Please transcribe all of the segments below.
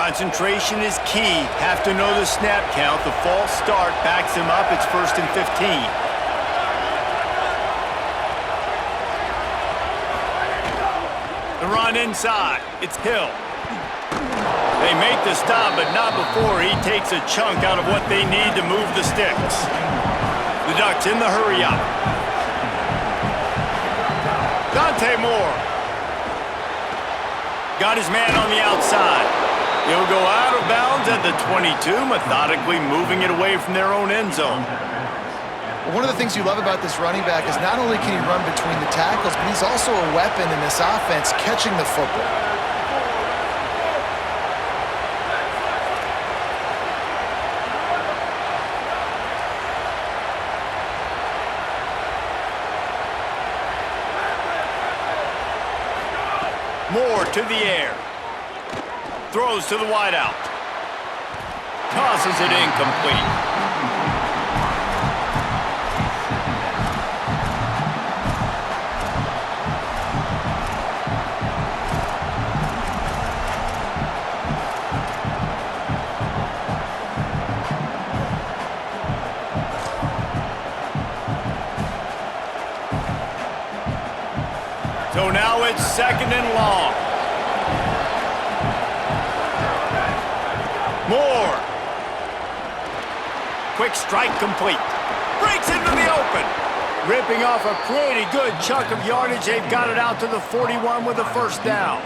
Concentration is key. Have to know the snap count. The false start backs him up. It's 1st and 15. The run inside. It's Hill. They make the stop, but not before he takes a chunk out of what they need to move the sticks. The Ducks in the hurry up. Dante Moore. Got his man on the outside. He'll go out of bounds at the 22, methodically moving it away from their own end zone. Well, one of the things you love about this running back is not only can he run between the tackles, but he's also a weapon in this offense catching the football. Moore to the air. Throws to the wideout. Tosses it incomplete. So now it's 2nd and long. Moore. Quick strike complete. Breaks into the open. Ripping off a pretty good chunk of yardage. They've got it out to the 41 with a 1st down.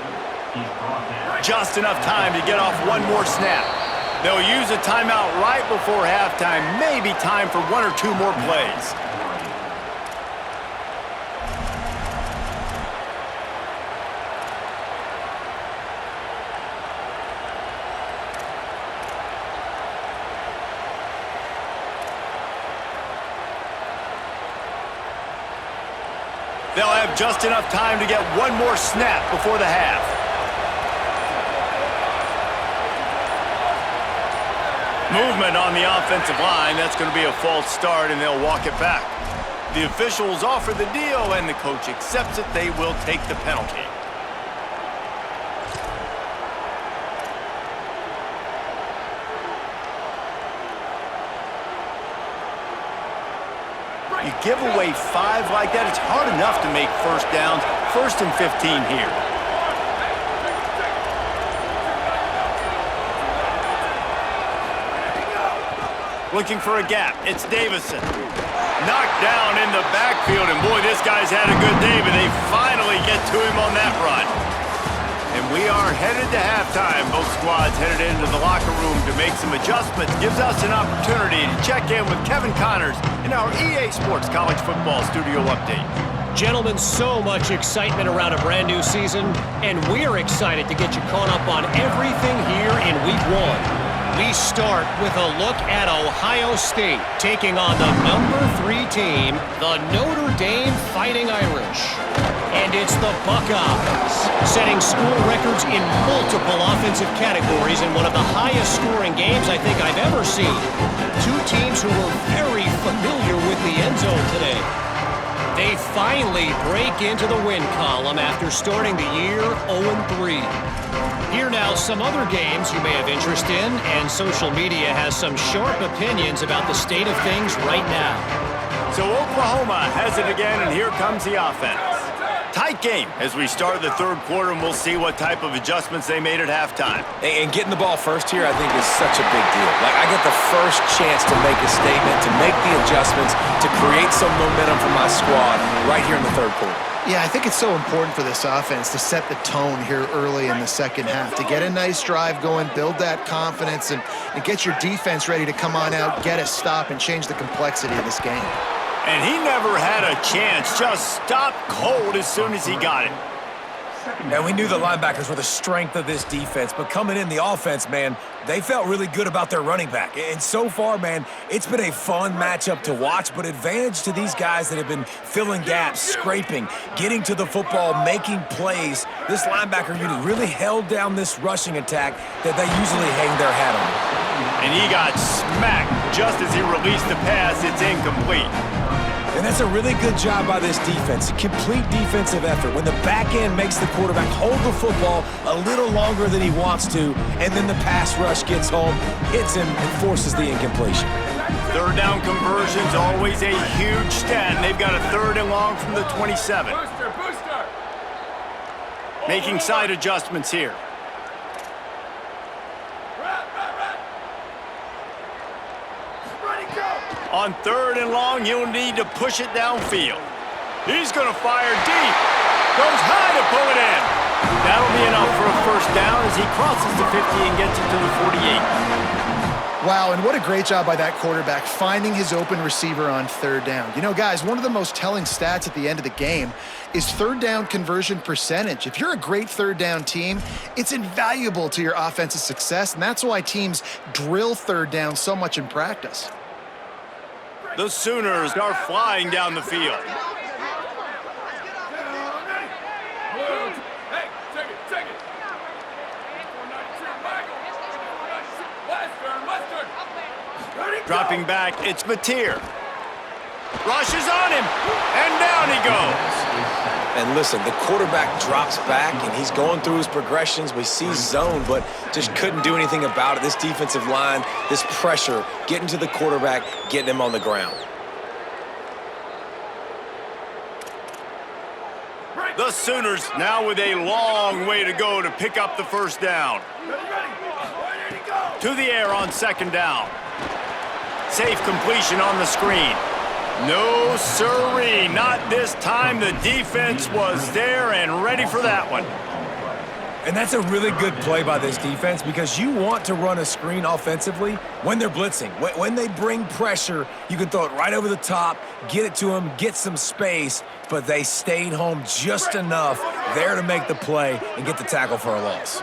Just enough time to get off one more snap. They'll use a timeout right before halftime. Maybe time for 1 or 2 more plays. They'll have just enough time to get one more snap before the half. Movement on the offensive line. That's going to be a false start, and they'll walk it back. The officials offer the deal, and the coach accepts it. They will take the penalty. You give away 5 like that, it's hard enough to make 1st downs. 1st and 15 here. Looking for a gap. It's Davison. Knocked down in the backfield, and boy, this guy's had a good day, but they finally get to him on that run. And we are headed to halftime. Both squads headed into the locker room to make some adjustments. Gives us an opportunity to check in with Kevin Connors in our EA Sports College Football Studio Update. Gentlemen, so much excitement around a brand new season, and we're excited to get you caught up on everything here in Week 1. We start with a look at Ohio State taking on the number 3 team, the Notre Dame Fighting Irish. And it's the Buckeyes, setting school records in multiple offensive categories in one of the highest scoring games I think I've ever seen. 2 teams who were very familiar with the end zone today. They finally break into the win column after starting the year 0-3. Here now, some other games you may have interest in, and social media has some sharp opinions about the state of things right now. So Oklahoma has it again, and here comes the offense. Tight game as we start the 3rd quarter, and we'll see what type of adjustments they made at halftime. And getting the ball first here, I think, is such a big deal. Like, I get the first chance to make a statement, to make the adjustments, to create some momentum for my squad right here in the 3rd quarter. Yeah, I think it's so important for this offense to set the tone here early in the 2nd half, to get a nice drive going, build that confidence, and get your defense ready to come on out, get a stop, and change the complexity of this game. And he never had a chance, just stopped cold as soon as he got it. And we knew the linebackers were the strength of this defense, but coming in the offense, man, they felt really good about their running back. And so far, man, it's been a fun matchup to watch, but advantage to these guys that have been filling gaps, scraping, getting to the football, making plays. This linebacker unit really held down this rushing attack that they usually hang their hat on. And he got smacked just as he released the pass. It's incomplete. And that's a really good job by this defense. A complete defensive effort. When the back end makes the quarterback hold the football a little longer than he wants to, and then the pass rush gets home, hits him, and forces the incompletion. Third down conversion's always a huge stat, and they've got a 3rd and long from the 27. Making side adjustments here. On 3rd and long, he'll need to push it downfield. He's going to fire deep. Goes high to pull it in. That'll be enough for a 1st down as he crosses the 50 and gets it to the 48. Wow, and what a great job by that quarterback finding his open receiver on 3rd down. You know, guys, one of the most telling stats at the end of the game is 3rd down conversion percentage. If you're a great 3rd down team, it's invaluable to your offensive success, and that's why teams drill 3rd down so much in practice. The Sooners are flying down the field. Dropping back, it's Mateer. Rushes on him, and down he goes. And listen, the quarterback drops back, and he's going through his progressions. We see zone, but just couldn't do anything about it. This defensive line, this pressure, getting to the quarterback, getting him on the ground. The Sooners now with a long way to go to pick up the 1st down. To the air on 2nd down. Safe completion on the screen. No siree, not this time. The defense was there and ready for that one. And that's a really good play by this defense because you want to run a screen offensively when they're blitzing. When they bring pressure, you can throw it right over the top, get it to them, get some space, but they stayed home just enough there to make the play and get the tackle for a loss.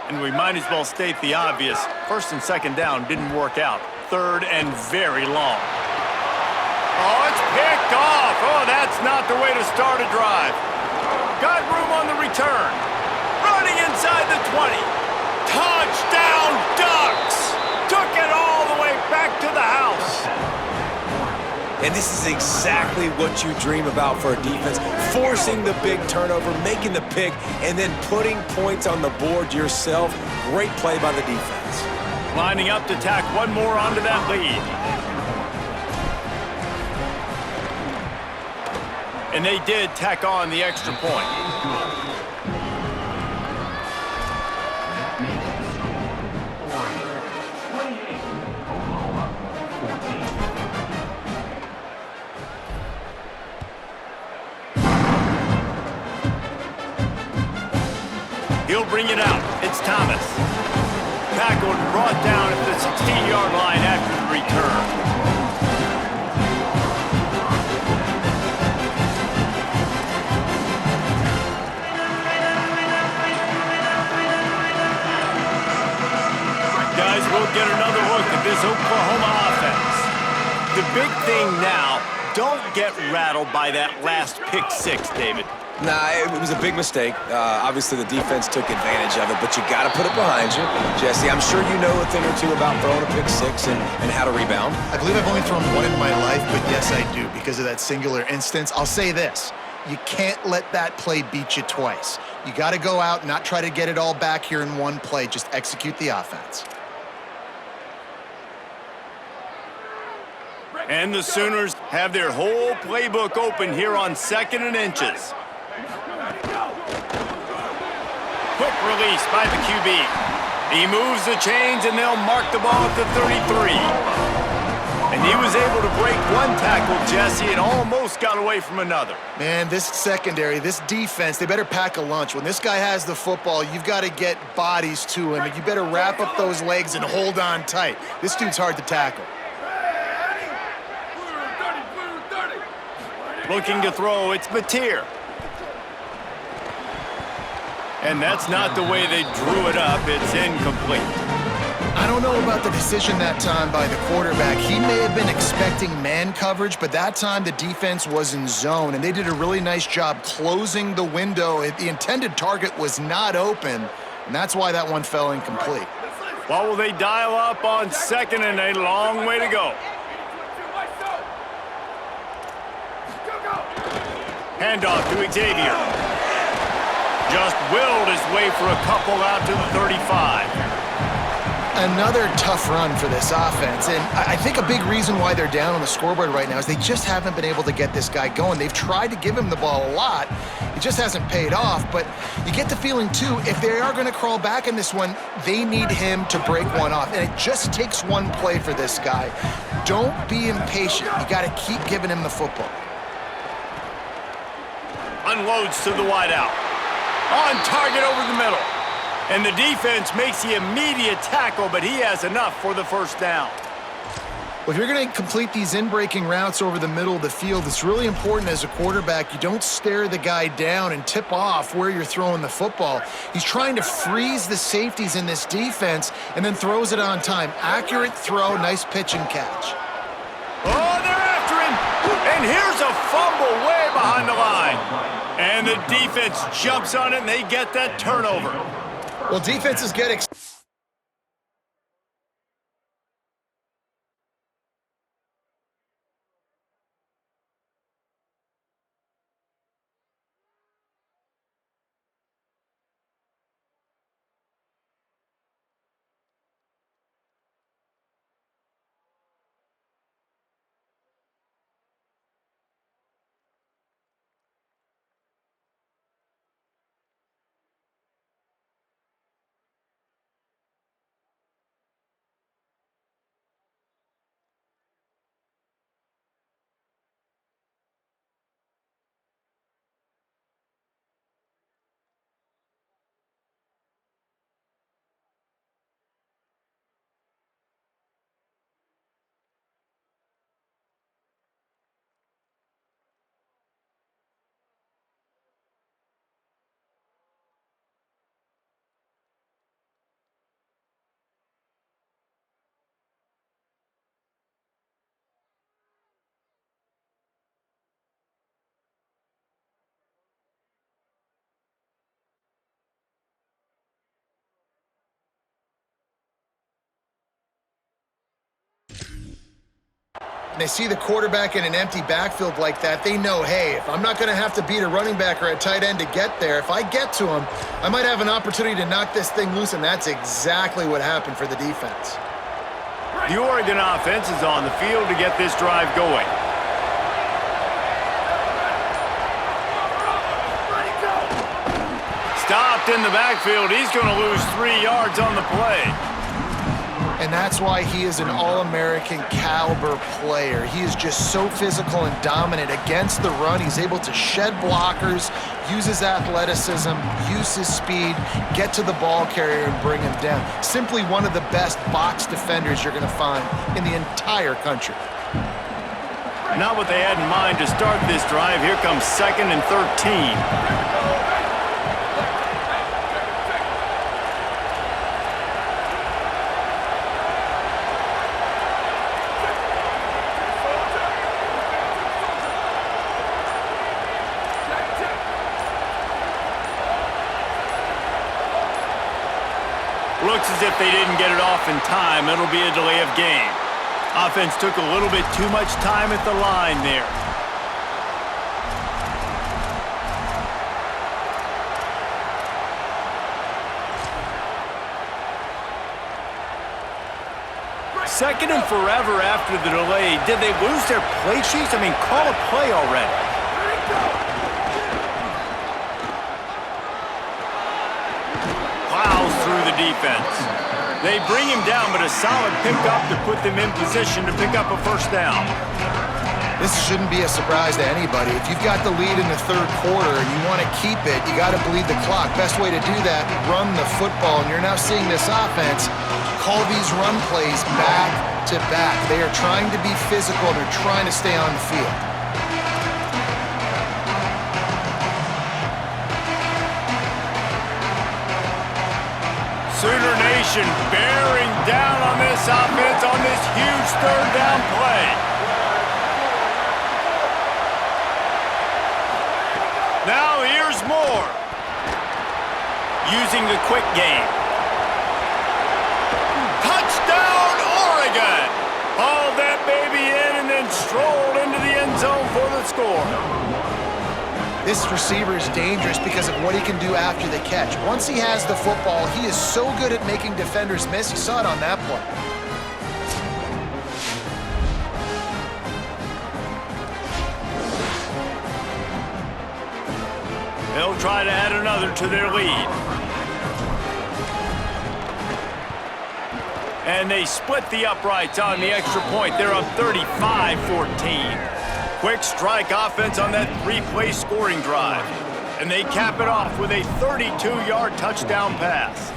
And we might as well state the obvious. 1st and 2nd down didn't work out. 3rd and very long. Oh, it's picked off. Oh, that's not the way to start a drive. Got room on the return. Running inside the 20. Touchdown Ducks! Took it all the way back to the house. And this is exactly what you dream about for a defense. Forcing the big turnover, making the pick, and then putting points on the board yourself. Great play by the defense. Lining up to tack one more onto that lead. And they did tack on the extra point. He'll bring it out. It's Thomas. Tackled and brought down at the 16-yard line after the return. Guys, we'll get another look at this Oklahoma offense. The big thing now, don't get rattled by that last pick 6, David. Nah, it was a big mistake. Obviously, the defense took advantage of it, but you got to put it behind you. Jesse, I'm sure you know a thing or two about throwing a pick 6 and how to rebound. I believe I've only thrown one in my life, but yes, I do because of that singular instance. I'll say this. You can't let that play beat you twice. You got to go out and not try to get it all back here in one play. Just execute the offense. And the Sooners have their whole playbook open here on 2nd and inches. Quick release by the QB. He moves the chains, and they'll mark the ball at the 33. And he was able to break one tackle, Jesse, and almost got away from another. Man, this secondary, this defense, they better pack a lunch. When this guy has the football, you've got to get bodies to him, and you better wrap up those legs and hold on tight. This dude's hard to tackle. Looking to throw, it's Mateer. And that's not the way they drew it up. It's incomplete. I don't know about the decision that time by the quarterback. He may have been expecting man coverage, but that time the defense was in zone, and they did a really nice job closing the window. The intended target was not open, and that's why that one fell incomplete. What will they dial up on 2nd and a long way to go? Handoff to Xavier. Just willed his way for a couple out to the 35. Another tough run for this offense, and I think a big reason why they're down on the scoreboard right now is they just haven't been able to get this guy going. They've tried to give him the ball a lot. It just hasn't paid off, but you get the feeling, too, if they are going to crawl back in this one, they need him to break one off, and it just takes one play for this guy. Don't be impatient. You got to keep giving him the football. Unloads to the wideout. On target over the middle. And the defense makes the immediate tackle, but he has enough for the first down. Well, if you're going to complete these in-breaking routes over the middle of the field, it's really important as a quarterback you don't stare the guy down and tip off where you're throwing the football. He's trying to freeze the safeties in this defense and then throws it on time. Accurate throw, nice pitch and catch. Oh, they're after him. And here's a fumble way behind the line. And the defense jumps on it, and they get that turnover. Well, defenses get excited. They see the quarterback in an empty backfield like that, they know, hey, if I'm not going to have to beat a running back or a tight end to get there, if I get to him, I might have an opportunity to knock this thing loose, and that's exactly what happened for the defense. The Oregon offense is on the field to get this drive going. Stopped in the backfield. He's going to lose 3 yards on the play. And that's why he is an All-American caliber player. He is just so physical and dominant against the run. He's able to shed blockers, use his athleticism, use his speed, get to the ball carrier and bring him down. Simply one of the best box defenders you're going to find in the entire country. Not what they had in mind to start this drive. Here comes 2nd and 13. Looks as if they didn't get it off in time. It'll be a delay of game. Offense took a little bit too much time at the line there. Second and forever after the delay. Did they lose their play sheets? I mean, call a play already. Plows through the defense. They bring him down, but a solid pickup to put them in position to pick up a first down. This shouldn't be a surprise to anybody. If you've got the lead in the third quarter and you want to keep it, you got to bleed the clock. Best way to do that, run the football. And you're now seeing this offense call these run plays back to back. They are trying to be physical. They're trying to stay on the field. Sooner Nation bearing down on this offense on this huge third down play. Now here's more. Using the quick game. Touchdown, Oregon! Hauled that baby in and then strolled into the end zone for the score. This receiver is dangerous because of what he can do after the catch. Once he has the football, he is so good at making defenders miss. You saw it on that play. They'll try to add another to their lead. And they split the uprights on the extra point. They're up 35-14. Quick strike offense on that three-play scoring drive. And they cap it off with a 32-yard touchdown pass.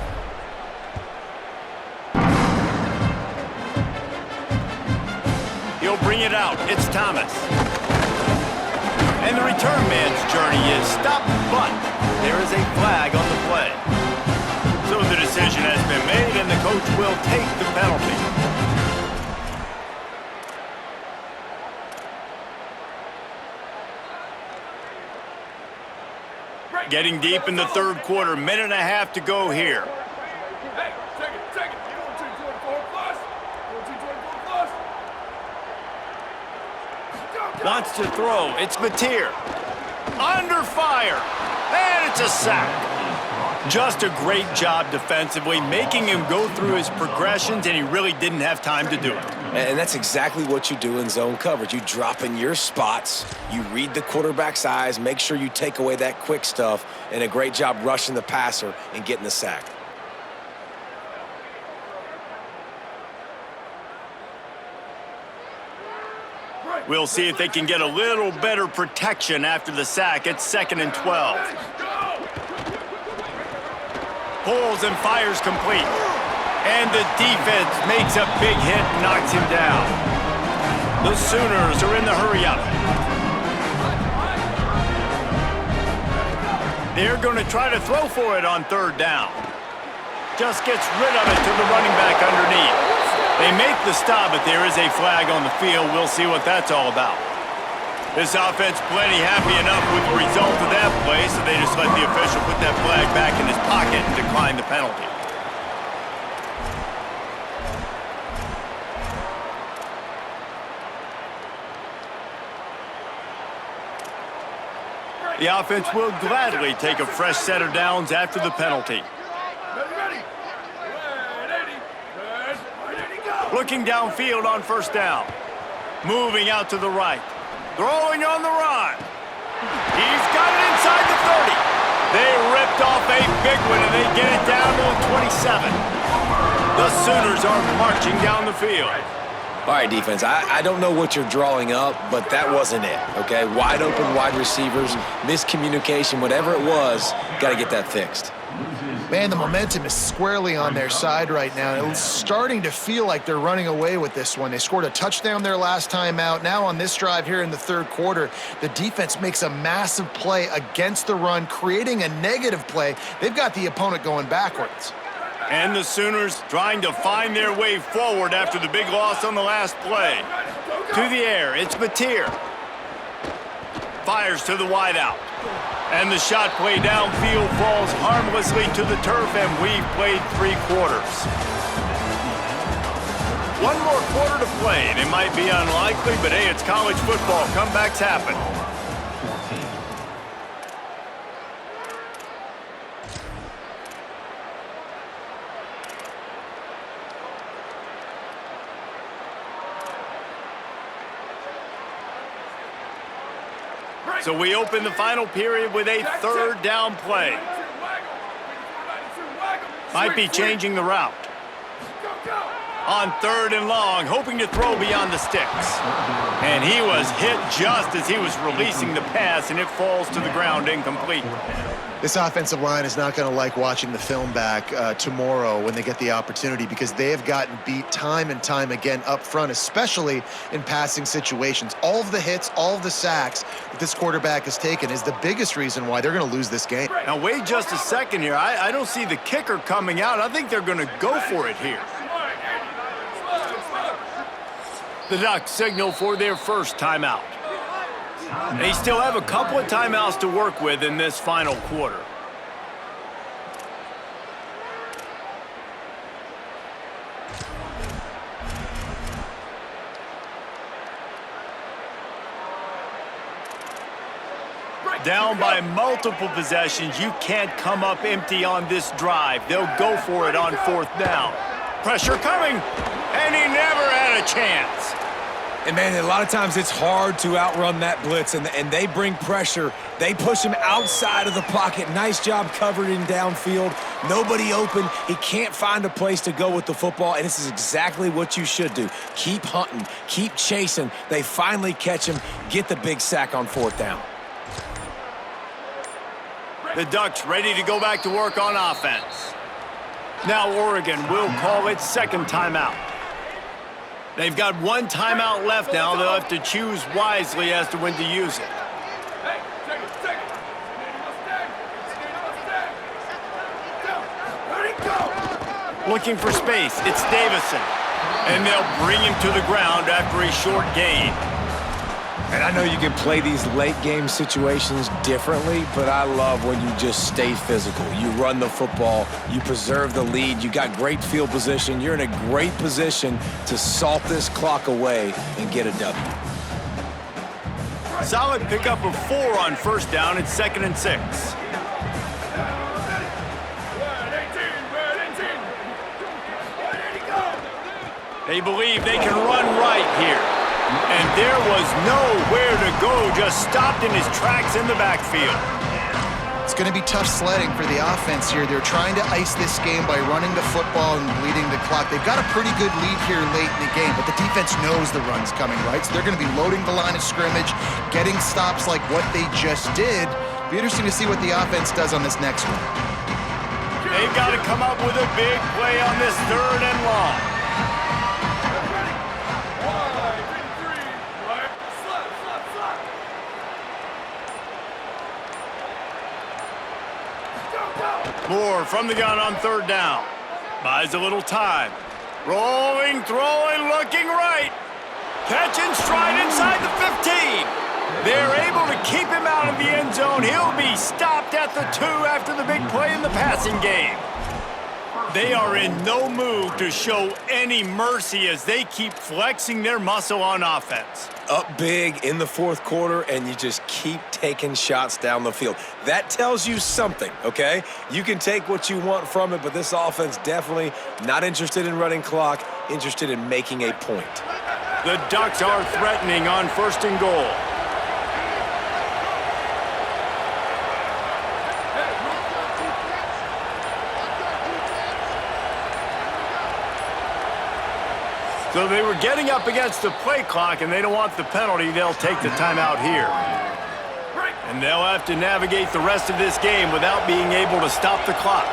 He'll bring it out. It's Thomas. And the return man's journey is stopped, but there is a flag on the play. So the decision has been made, and the coach will take the penalty. Getting deep in the third quarter, minute and a half to go here. Wants to throw. It's Mateer. Under fire. And it's a sack. Just a great job defensively, making him go through his progressions, and he really didn't have time to do it. And that's exactly what you do in zone coverage. You drop in your spots, you read the quarterback's eyes, make sure you take away that quick stuff, and a great job rushing the passer and getting the sack. We'll see if they can get a little better protection after the sack. It's 2nd and 12. Pulls and fires complete. And the defense makes a big hit and knocks him down. The Sooners are in the hurry-up. They're going to try to throw for it on 3rd down. Just gets rid of it to the running back underneath. They make the stop, but there is a flag on the field. We'll see what that's all about. This offense plenty happy enough with the result of that play, so they just let the official put that flag back in his pocket and decline the penalty. The offense will gladly take a fresh set of downs after the penalty. Looking downfield on 1st down. Moving out to the right. Throwing on the run. He's got it inside the 30. They ripped off a big one, and they get it down to the 27. The Sooners are marching down the field. All right, defense, I don't know what you're drawing up, but that wasn't it, okay? Wide open wide receivers, miscommunication, whatever it was, got to get that fixed. Man, the momentum is squarely on their side right now. It's starting to feel like they're running away with this one. They scored a touchdown their last time out. Now on this drive here in the 3rd quarter, the defense makes a massive play against the run, creating a negative play. They've got the opponent going backwards. And the Sooners trying to find their way forward after the big loss on the last play. To the air, it's Mateer. Fires to the wideout. And the shot play downfield falls harmlessly to the turf, and we've played 3 quarters. One more quarter to play, and it might be unlikely, but hey, it's college football. Comebacks happen. So we open the final period with a 3rd down play. Might be changing the route. On 3rd and long, hoping to throw beyond the sticks. And he was hit just as he was releasing the pass, and it falls to the ground incomplete. This offensive line is not going to like watching the film back tomorrow when they get the opportunity, because they have gotten beat time and time again up front, especially in passing situations. All of the hits, all of the sacks that this quarterback has taken is the biggest reason why they're going to lose this game. Now, wait just a second here. I don't see the kicker coming out. I think they're going to go for it here. The Ducks signal for their first timeout. They still have a couple of timeouts to work with in this final quarter. Down by multiple possessions, you can't come up empty on this drive. They'll go for it on 4th down. Pressure coming, and he never had a chance. And, man, a lot of times it's hard to outrun that blitz, and they bring pressure. They push him outside of the pocket. Nice job covering downfield. Nobody open. He can't find a place to go with the football, and this is exactly what you should do. Keep hunting. Keep chasing. They finally catch him, get the big sack on 4th down. The Ducks ready to go back to work on offense. Now Oregon will call its 2nd timeout. They've got 1 timeout left now. They'll have to choose wisely as to when to use it. Looking for space. It's Davison. And they'll bring him to the ground after a short gain. And I know you can play these late-game situations differently, but I love when you just stay physical. You run the football, you preserve the lead, you got great field position, you're in a great position to salt this clock away and get a W. Solid pickup of 4 on 1st down. It's 2nd and 6. They believe they can run right here. And there was nowhere to go, just stopped in his tracks in the backfield. It's going to be tough sledding for the offense here. They're trying to ice this game by running the football and bleeding the clock. They've got a pretty good lead here late in the game, but the defense knows the run's coming, right? So they're going to be loading the line of scrimmage, getting stops like what they just did. Be interesting to see what the offense does on this next one. They've got to come up with a big play on this 3rd and long. Moore from the gun on 3rd down. Buys a little time. Rolling, throwing, looking right. Catch and stride inside the 15. They're able to keep him out of the end zone. He'll be stopped at the 2 after the big play in the passing game. They are in no mood to show any mercy as they keep flexing their muscle on offense. Up big in the 4th quarter, and you just keep taking shots down the field. That tells you something, okay? You can take what you want from it, but this offense definitely not interested in running clock, interested in making a point. The Ducks are threatening on 1st and goal. So they were getting up against the play clock, and they don't want the penalty. They'll take the timeout here. And they'll have to navigate the rest of this game without being able to stop the clock.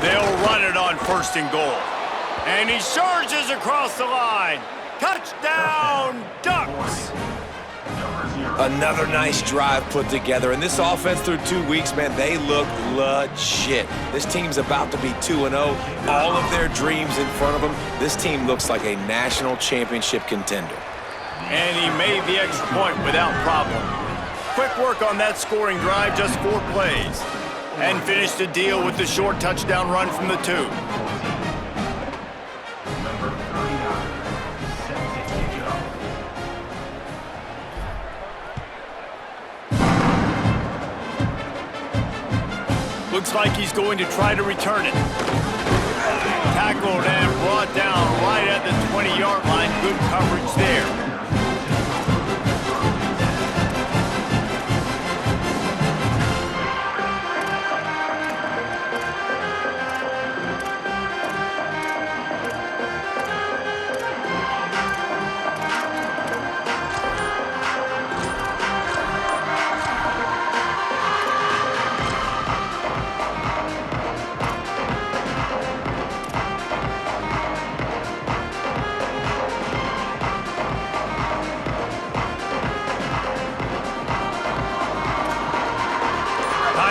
They'll run it on 1st and goal. And he surges across the line. Touchdown, Ducks! Another nice drive put together. And this offense through 2 weeks, man, they look legit. This team's about to be 2-0. All of their dreams in front of them. This team looks like a national championship contender. And he made the extra point without problem. Quick work on that scoring drive, just 4 plays. And finished the deal with the short touchdown run from the 2. Looks like he's going to try to return it. Tackled and brought down right at the 20-yard line. Good coverage there.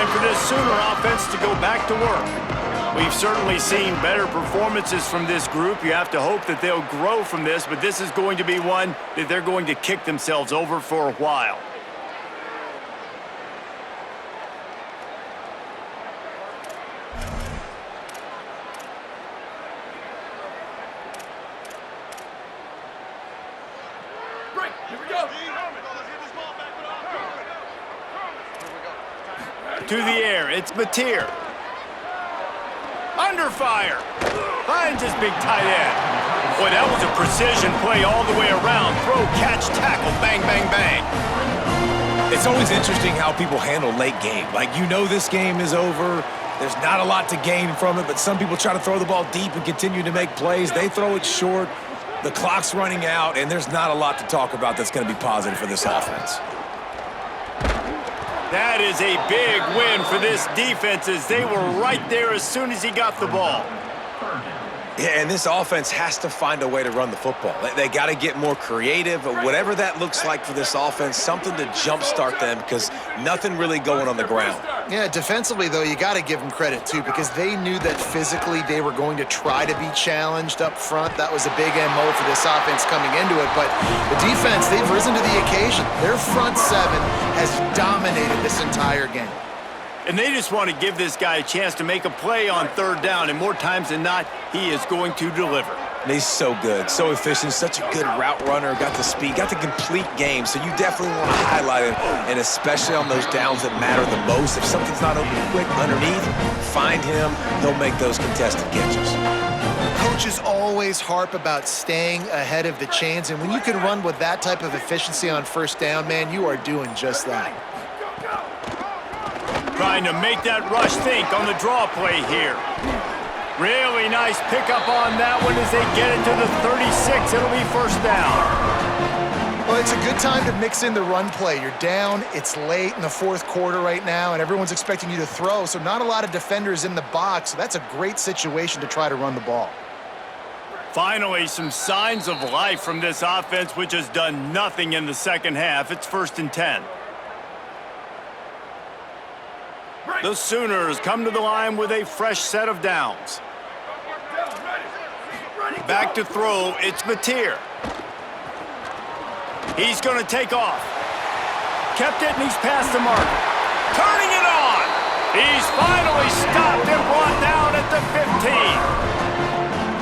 For this Sooner offense to go back to work. We've certainly seen better performances from this group. You have to hope that they'll grow from this, but this is going to be one that they're going to kick themselves over for a while. To the air, it's Mateer. Under fire. Finds his big tight end. Boy, that was a precision play all the way around. Throw, catch, tackle, bang, bang, bang. It's always interesting how people handle late game. Like, you know this game is over. There's not a lot to gain from it, but some people try to throw the ball deep and continue to make plays. They throw it short. The clock's running out, and there's not a lot to talk about that's going to be positive for this offense. That is a big win for this defense as they were right there as soon as he got the ball. Yeah, and this offense has to find a way to run the football. They got to get more creative, whatever that looks like for this offense, something to jumpstart them because nothing really going on the ground. Yeah, defensively, though, you got to give them credit, too, because they knew that physically they were going to try to be challenged up front. That was a big MO for this offense coming into it. But the defense, they've risen to the occasion. Their front seven has dominated this entire game. And they just want to give this guy a chance to make a play on third down, and more times than not, he is going to deliver. And he's so good, so efficient, such a good route runner, got the speed, got the complete game, so you definitely want to highlight him, and especially on those downs that matter the most. If something's not open quick underneath, find him, he'll make those contested catches. Coaches always harp about staying ahead of the chains, and when you can run with that type of efficiency on first down, man, you are doing just that. Trying to make that rush think on the draw play here. Really nice pickup on that one as they get it to the 36. It'll be first down. Well, it's a good time to mix in the run play. You're down, it's late in the fourth quarter right now, and everyone's expecting you to throw, so not a lot of defenders in the box. So that's a great situation to try to run the ball. Finally, some signs of life from this offense, which has done nothing in the second half. It's 1st and 10. The Sooners come to the line with a fresh set of downs. Back to throw, it's Mateer. He's going to take off. Kept it, and he's past the mark. Turning it on! He's finally stopped and brought down at the 15.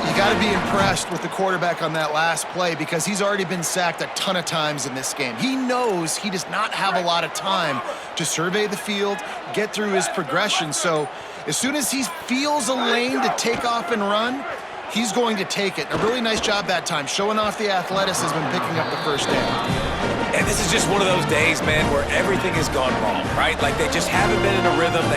You got to be impressed with the quarterback on that last play because he's already been sacked a ton of times in this game. He knows he does not have a lot of time to survey the field, get through his progression. So as soon as he feels a lane to take off and run, he's going to take it. A really nice job that time, showing off the athleticism and picking up the first down. And this is just one of those days, man, where everything has gone wrong, right? Like they just haven't been in a rhythm.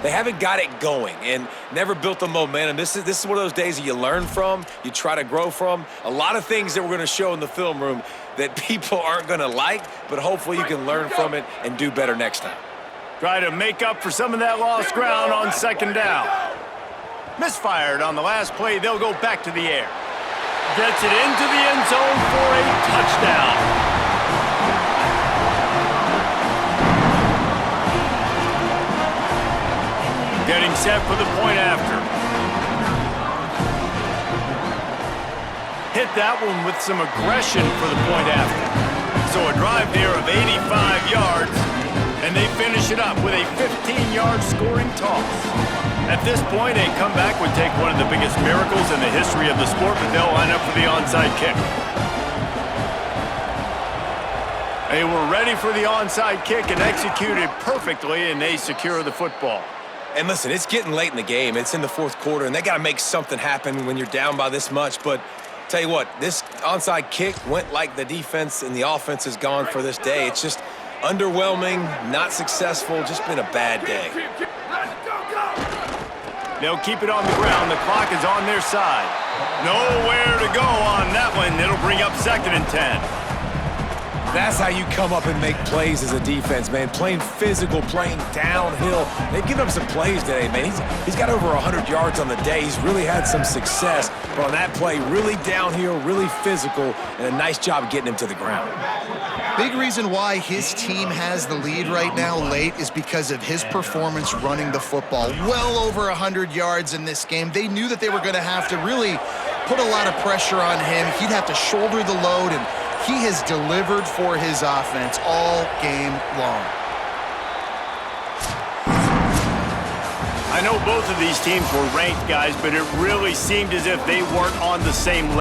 They haven't got it going and never built the momentum. This is one of those days that you learn from, you try to grow from. A lot of things that we're going to show in the film room that people aren't going to like, but hopefully you can learn from it and do better next time. Try to make up for some of that lost ground on second down. Misfired on the last play. They'll go back to the air. Gets it into the end zone for a touchdown. Getting set for the point after. Hit that one with some aggression for the point after. So a drive there of 85 yards, and they finish it up with a 15-yard scoring toss. At this point, a comeback would take one of the biggest miracles in the history of the sport, but they'll line up for the onside kick. They were ready for the onside kick and executed perfectly, and they secure the football. And listen, it's getting late in the game. It's in the fourth quarter, and they got to make something happen when you're down by this much. But tell you what, this onside kick went like the defense and the offense is gone for this day. It's just underwhelming, not successful, just been a bad day. They'll keep it on the ground. The clock is on their side. Nowhere to go on that one. It'll bring up 2nd and 10. That's how you come up and make plays as a defense, man. Playing physical, playing downhill. They've given up some plays today, man. He's got over 100 yards on the day. He's really had some success. But on that play, really downhill, really physical, and a nice job getting him to the ground. Big reason why his team has the lead right now late is because of his performance running the football. Well over 100 yards in this game. They knew that they were going to have to really put a lot of pressure on him. He'd have to shoulder the load, and he has delivered for his offense all game long. I know both of these teams were ranked, guys, but it really seemed as if they weren't on the same level.